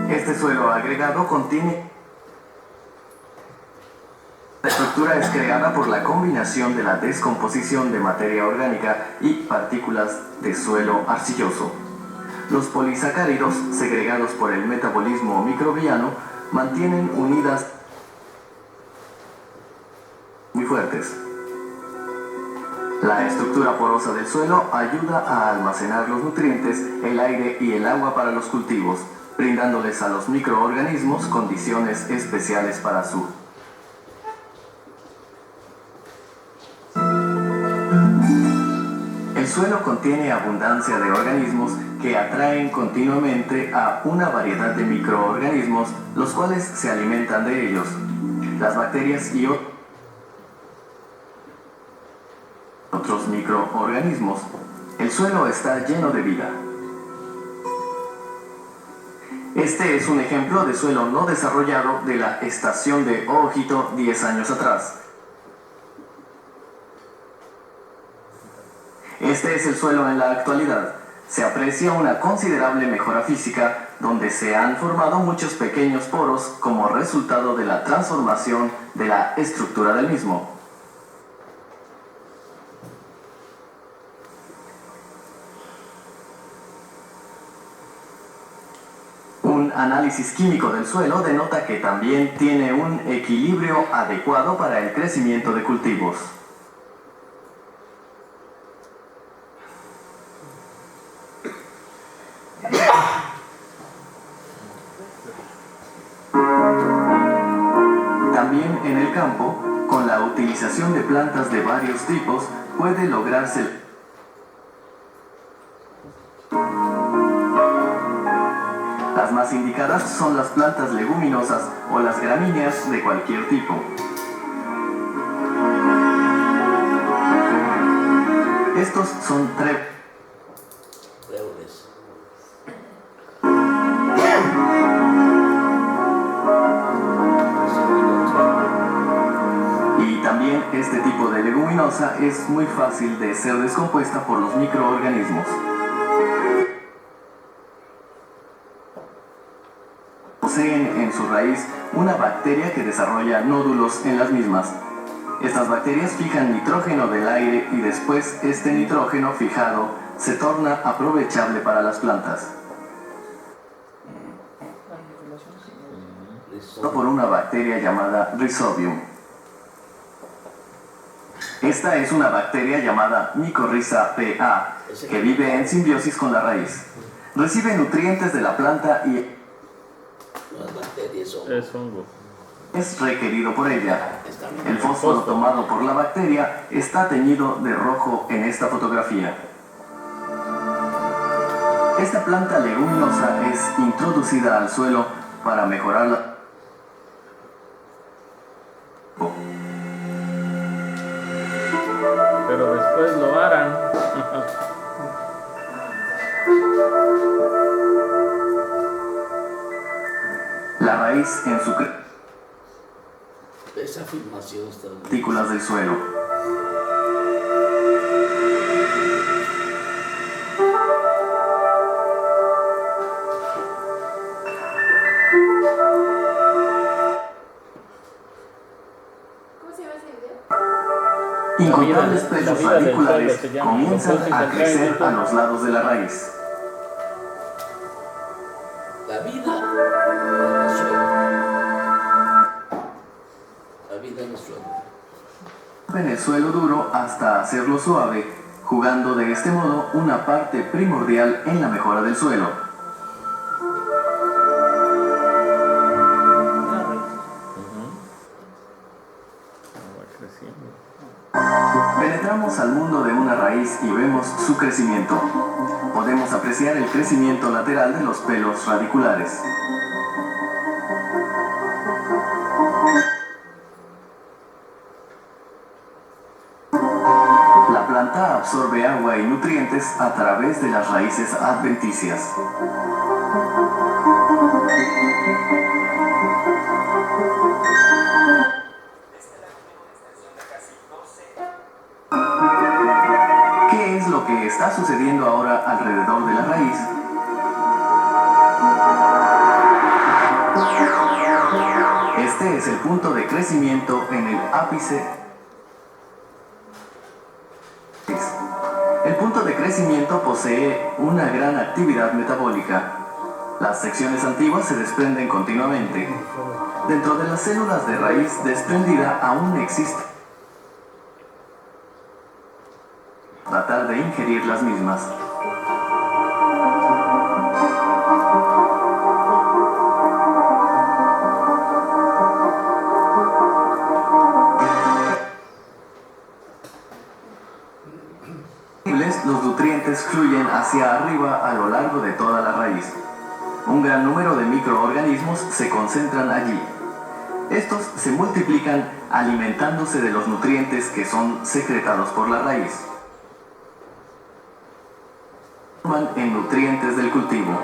Este suelo agregado contiene. La estructura es creada por la combinación de la descomposición de materia orgánica y partículas de suelo arcilloso. Los polisacáridos, segregados por el metabolismo microbiano, mantienen unidas muy fuertes. La estructura porosa del suelo ayuda a almacenar los nutrientes, el aire y el agua para los cultivos, brindándoles a los microorganismos condiciones especiales para su. El suelo contiene abundancia de organismos que atraen continuamente a una variedad de microorganismos, los cuales se alimentan de ellos. Las bacterias y otros microorganismos. El suelo está lleno de vida. Este es un ejemplo de suelo no desarrollado de la estación de Ojito 10 años atrás. Este es el suelo en la actualidad. Se aprecia una considerable mejora física, donde se han formado muchos pequeños poros como resultado de la transformación de la estructura del mismo. Un análisis químico del suelo denota que también tiene un equilibrio adecuado para el crecimiento de cultivos. También en el campo, con la utilización de plantas de varios tipos, puede lograrse. Las más indicadas son las plantas leguminosas o las gramíneas de cualquier tipo. Estos son y también este tipo de leguminosa es muy fácil de ser descompuesta por los microorganismos. Poseen en su raíz una bacteria que desarrolla nódulos en las mismas. Estas bacterias fijan nitrógeno del aire y después este nitrógeno fijado se torna aprovechable para las plantas. Por una bacteria llamada Rhizobium. Esta es una bacteria llamada Mycorrhiza PA, que vive en simbiosis con la raíz. Recibe nutrientes de la planta y es requerido por ella. El fósforo tomado por la bacteria está teñido de rojo en esta fotografía. Esta planta leguminosa es introducida al suelo para mejorar la... Pero después lo harán. La raíz en su Esa afirmación está bien. partículas del suelo. Incontables pelos radiculares comienzan a crecer a los lados de la raíz. La vida en el suelo. La vida en el suelo. En el suelo duro hasta hacerlo suave, jugando de este modo una parte primordial en la mejora del suelo. Penetramos al mundo de una raíz y vemos su crecimiento. Podemos apreciar el crecimiento lateral de los pelos radiculares. La planta absorbe agua y nutrientes a través de las raíces adventicias. ¿Qué es lo que está sucediendo ahora alrededor de la raíz? Este es el punto de crecimiento en el ápice. El punto de crecimiento posee una gran actividad metabólica. Las secciones antiguas se desprenden continuamente. Dentro de las células de raíz desprendida aún existe. Tratar de ingerir las mismas. Los nutrientes fluyen hacia arriba a lo largo de toda la raíz. Un gran número de microorganismos se concentran allí. Estos se multiplican alimentándose de los nutrientes que son secretados por la raíz. En nutrientes del cultivo.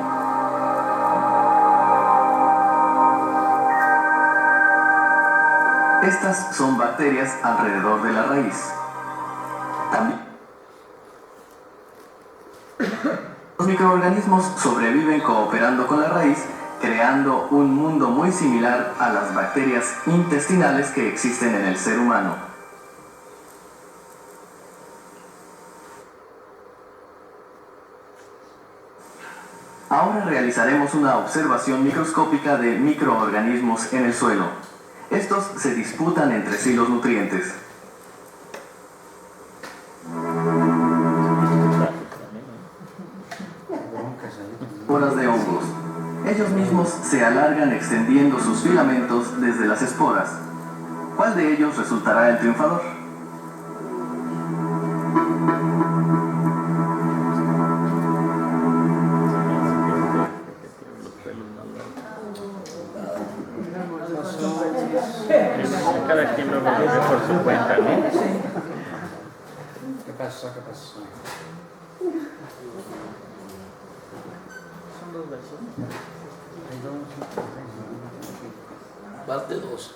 Estas son bacterias alrededor de la raíz. También los microorganismos sobreviven cooperando con la raíz, creando un mundo muy similar a las bacterias intestinales que existen en el ser humano. Ahora realizaremos una observación microscópica de microorganismos en el suelo. Estos se disputan entre sí los nutrientes. Esporas de hongos. Ellos mismos se alargan extendiendo sus filamentos desde las esporas. ¿Cuál de ellos resultará el triunfador? Cada quien lo ve por su cuenta, ¿no? ¿Qué pasó? Son dos versiones. Parte 2.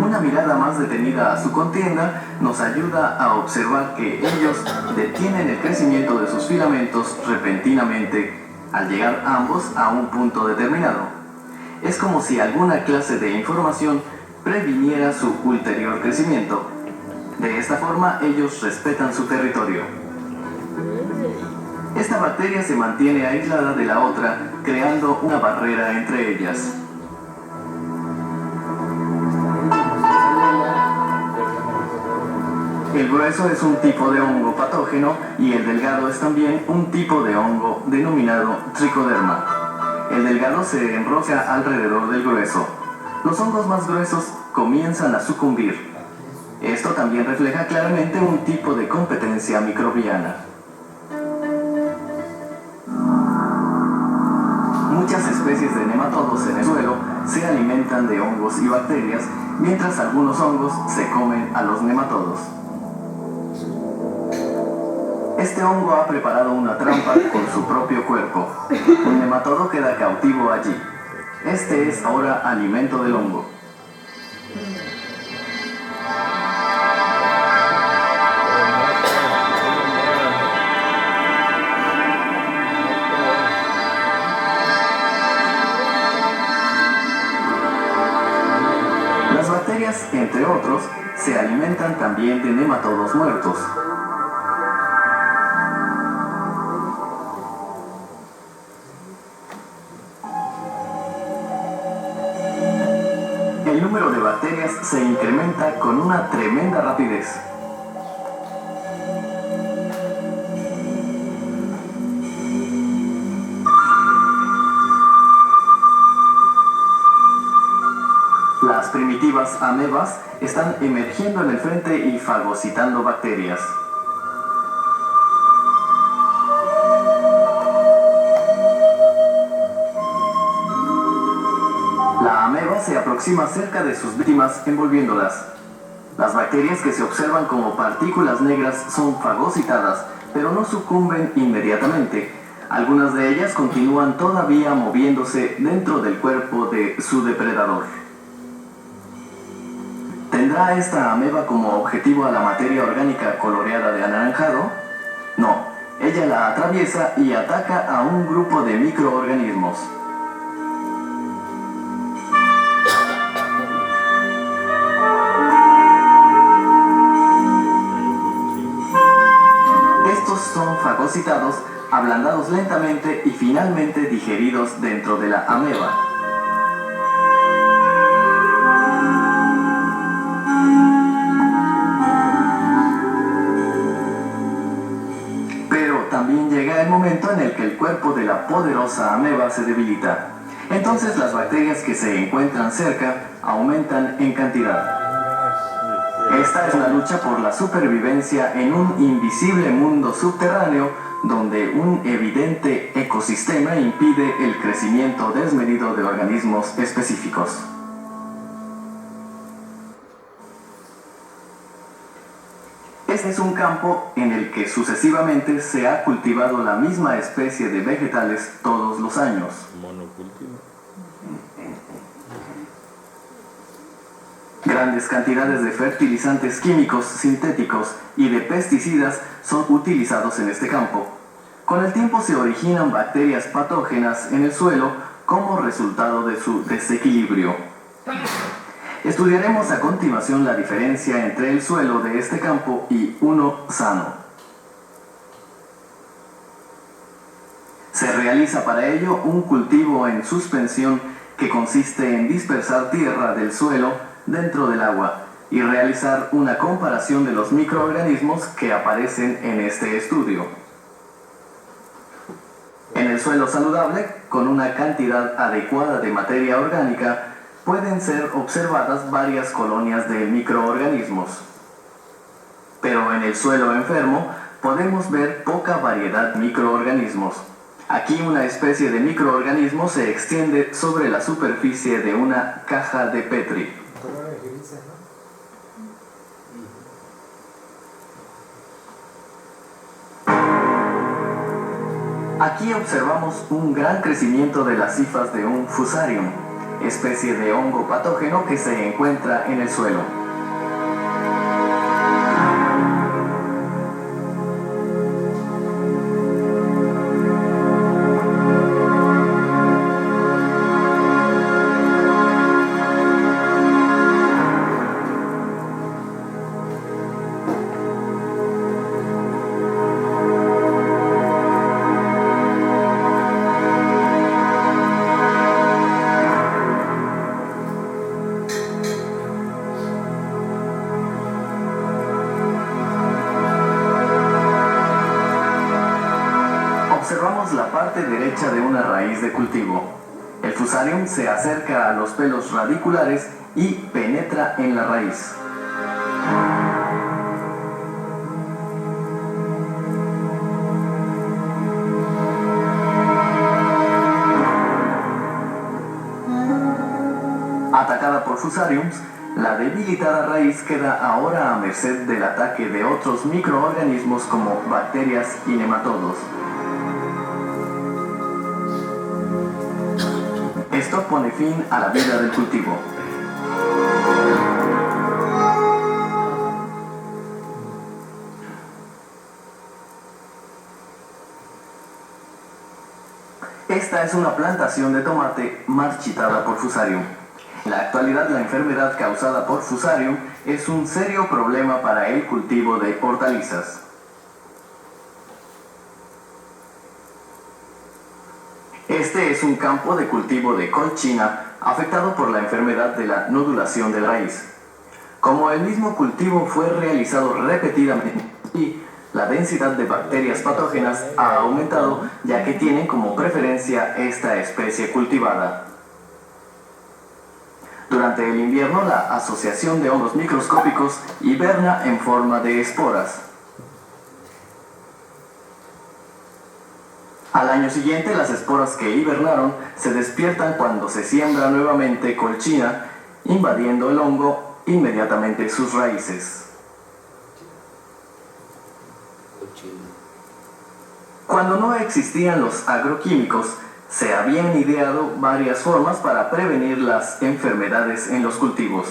Una mirada más detenida a su contienda nos ayuda a observar que ellos detienen el crecimiento de sus filamentos repentinamente al llegar ambos a un punto determinado. Es como si alguna clase de información previniera su ulterior crecimiento. De esta forma, ellos respetan su territorio. Esta bacteria se mantiene aislada de la otra, creando una barrera entre ellas. El grueso es un tipo de hongo patógeno y el delgado es también un tipo de hongo denominado tricoderma. El delgado se enrosca alrededor del grueso. Los hongos más gruesos comienzan a sucumbir. Esto también refleja claramente un tipo de competencia microbiana. Muchas especies de nematodos en el suelo se alimentan de hongos y bacterias, mientras algunos hongos se comen a los nematodos. Este hongo ha preparado una trampa con su propio cuerpo. Un nematodo queda cautivo allí. Este es ahora alimento del hongo. Las bacterias, entre otros, se alimentan también de nematodos muertos. El número de bacterias se incrementa con una tremenda rapidez. Las primitivas amebas están emergiendo en el frente y fagocitando bacterias. La ameba se aproxima cerca de sus víctimas envolviéndolas. Las bacterias que se observan como partículas negras son fagocitadas, pero no sucumben inmediatamente. Algunas de ellas continúan todavía moviéndose dentro del cuerpo de su depredador. ¿Tendrá esta ameba como objetivo a la materia orgánica coloreada de anaranjado? No, ella la atraviesa y ataca a un grupo de microorganismos. Estos son fagocitados, ablandados lentamente y finalmente digeridos dentro de la ameba. Pero también llega el momento en el que el cuerpo de la poderosa ameba se debilita. Entonces las bacterias que se encuentran cerca aumentan en cantidad. Esta es una lucha por la supervivencia en un invisible mundo subterráneo donde un evidente ecosistema impide el crecimiento desmedido de organismos específicos. Este es un campo en el que sucesivamente se ha cultivado la misma especie de vegetales todos los años. Monocultivo. Grandes cantidades de fertilizantes químicos sintéticos y de pesticidas son utilizados en este campo. Con el tiempo se originan bacterias patógenas en el suelo como resultado de su desequilibrio. Estudiaremos a continuación la diferencia entre el suelo de este campo y uno sano. Se realiza para ello un cultivo en suspensión que consiste en dispersar tierra del suelo dentro del agua y realizar una comparación de los microorganismos que aparecen en este estudio. En el suelo saludable, con una cantidad adecuada de materia orgánica, pueden ser observadas varias colonias de microorganismos. Pero en el suelo enfermo podemos ver poca variedad de microorganismos. Aquí una especie de microorganismo se extiende sobre la superficie de una caja de Petri. Aquí observamos un gran crecimiento de las hifas de un fusarium, especie de hongo patógeno que se encuentra en el suelo. maíz de cultivo. El fusarium se acerca a los pelos radiculares y penetra en la raíz. Atacada por fusariums, la debilitada raíz queda ahora a merced del ataque de otros microorganismos como bacterias y nematodos. Esto pone fin a la vida del cultivo. Esta es una plantación de tomate marchitada por fusarium. En la actualidad, la enfermedad causada por fusarium es un serio problema para el cultivo de hortalizas. Este es un campo de cultivo de colchina afectado por la enfermedad de la nodulación de la raíz. Como el mismo cultivo fue realizado repetidamente y la densidad de bacterias patógenas ha aumentado, ya que tienen como preferencia esta especie cultivada. Durante el invierno, la asociación de hongos microscópicos hiberna en forma de esporas. Al año siguiente, las esporas que hibernaron se despiertan cuando se siembra nuevamente colchina, invadiendo el hongo inmediatamente sus raíces. Cuando no existían los agroquímicos, se habían ideado varias formas para prevenir las enfermedades en los cultivos.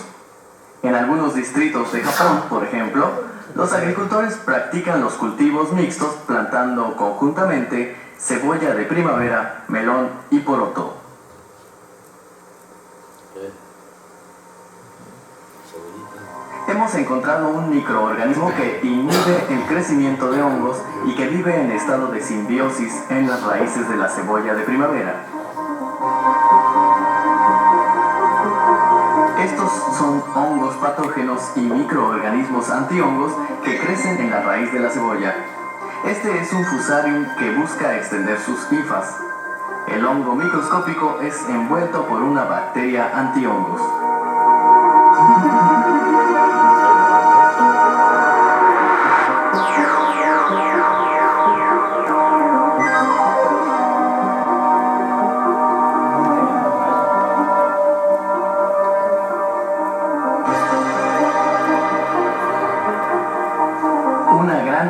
En algunos distritos de Japón, por ejemplo, los agricultores practican los cultivos mixtos plantando conjuntamente cebolla de primavera, melón y poroto. Hemos encontrado un microorganismo que inhibe el crecimiento de hongos y que vive en estado de simbiosis en las raíces de la cebolla de primavera. Estos son hongos patógenos y microorganismos antihongos que crecen en la raíz de la cebolla. Este es un fusarium que busca extender sus hifas. El hongo microscópico es envuelto por una bacteria antihongos.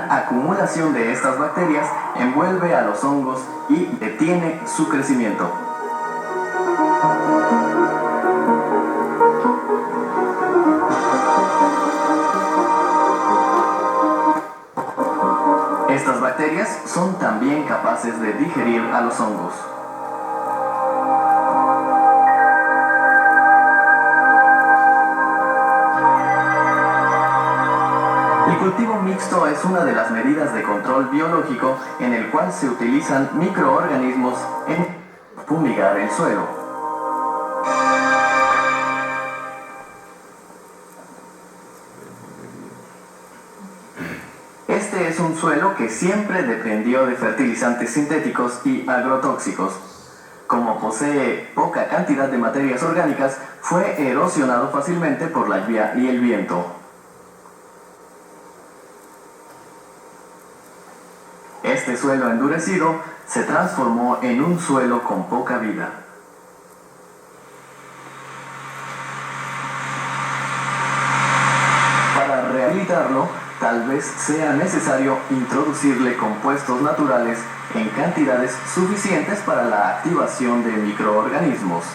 Acumulación de estas bacterias envuelve a los hongos y detiene su crecimiento. Estas bacterias son también capaces de digerir a los hongos. El cultivo mixto es una de las medidas de control biológico en el cual se utilizan microorganismos en fumigar el suelo. Este es un suelo que siempre dependió de fertilizantes sintéticos y agrotóxicos. Como posee poca cantidad de materias orgánicas, fue erosionado fácilmente por la lluvia y el viento. Este suelo endurecido se transformó en un suelo con poca vida. Para rehabilitarlo, tal vez sea necesario introducirle compuestos naturales en cantidades suficientes para la activación de microorganismos.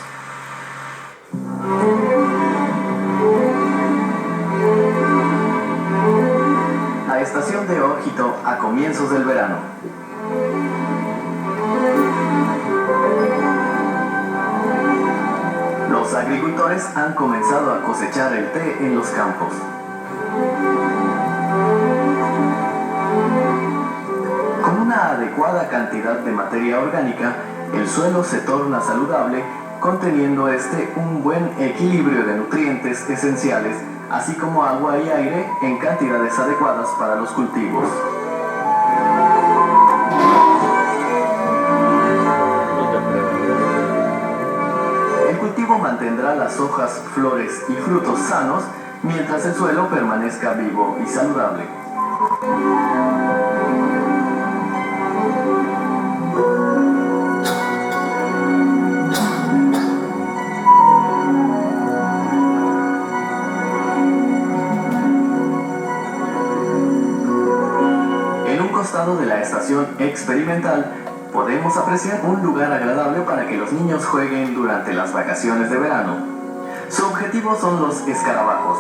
La estación de Ojito a comienzos del verano. Los agricultores han comenzado a cosechar el té en los campos. Con una adecuada cantidad de materia orgánica, el suelo se torna saludable, conteniendo un buen equilibrio de nutrientes esenciales, así como agua y aire en cantidades adecuadas para los cultivos. cultivo mantendrá las hojas, flores y frutos sanos, mientras el suelo permanezca vivo y saludable. En un costado de la estación experimental podemos apreciar un lugar agradable para que los niños jueguen durante las vacaciones de verano. Su objetivo son los escarabajos.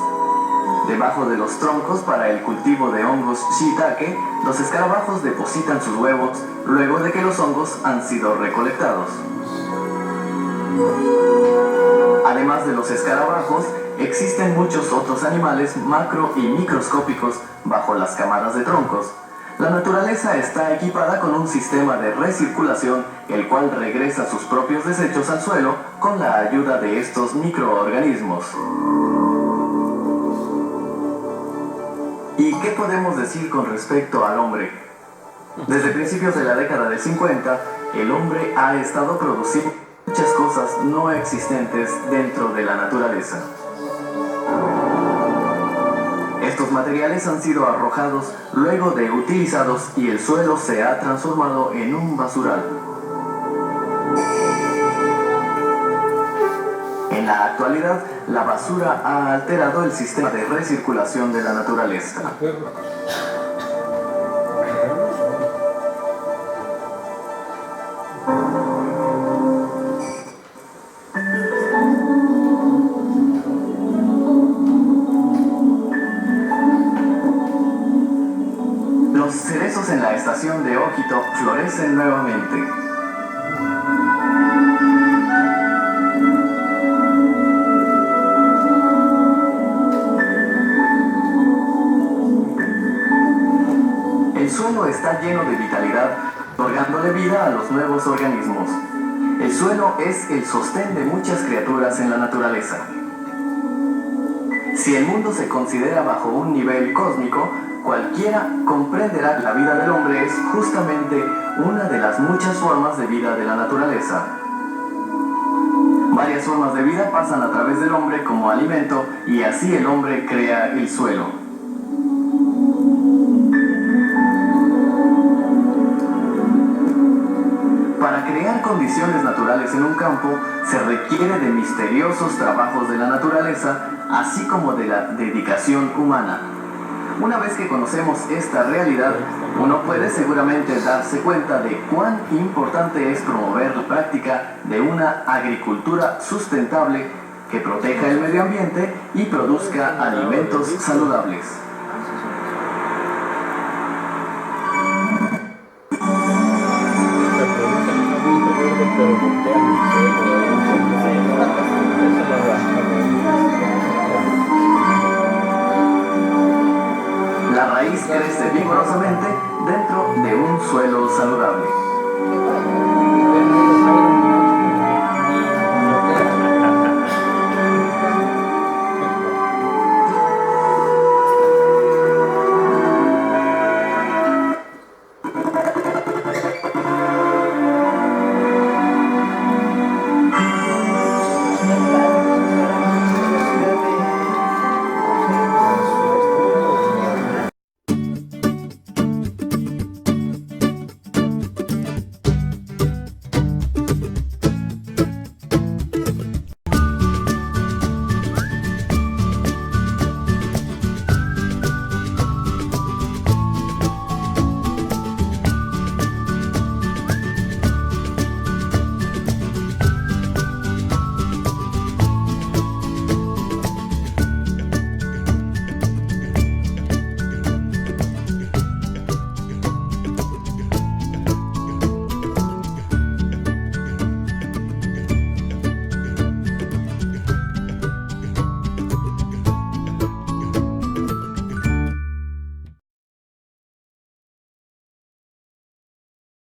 Debajo de los troncos para el cultivo de hongos shiitake, los escarabajos depositan sus huevos luego de que los hongos han sido recolectados. Además de los escarabajos, existen muchos otros animales macro y microscópicos bajo las camadas de troncos. La naturaleza está equipada con un sistema de recirculación, el cual regresa sus propios desechos al suelo con la ayuda de estos microorganismos. ¿Y qué podemos decir con respecto al hombre? Desde principios de la década del 50, el hombre ha estado produciendo muchas cosas no existentes dentro de la naturaleza. Estos materiales han sido arrojados luego de utilizados y el suelo se ha transformado en un basural. En la actualidad, la basura ha alterado el sistema de recirculación de la naturaleza. Los cerezos en la estación de Ojito florecen nuevamente. El suelo está lleno de vitalidad, otorgándole vida a los nuevos organismos. El suelo es el sostén de muchas criaturas en la naturaleza. Si el mundo se considera bajo un nivel cósmico, cualquiera comprenderá que la vida del hombre es justamente una de las muchas formas de vida de la naturaleza. Varias formas de vida pasan a través del hombre como alimento y así el hombre crea el suelo. Para crear condiciones naturales en un campo se requiere de misteriosos trabajos de la naturaleza, así como de la dedicación humana. Una vez que conocemos esta realidad, uno puede seguramente darse cuenta de cuán importante es promover la práctica de una agricultura sustentable que proteja el medio ambiente y produzca alimentos saludables.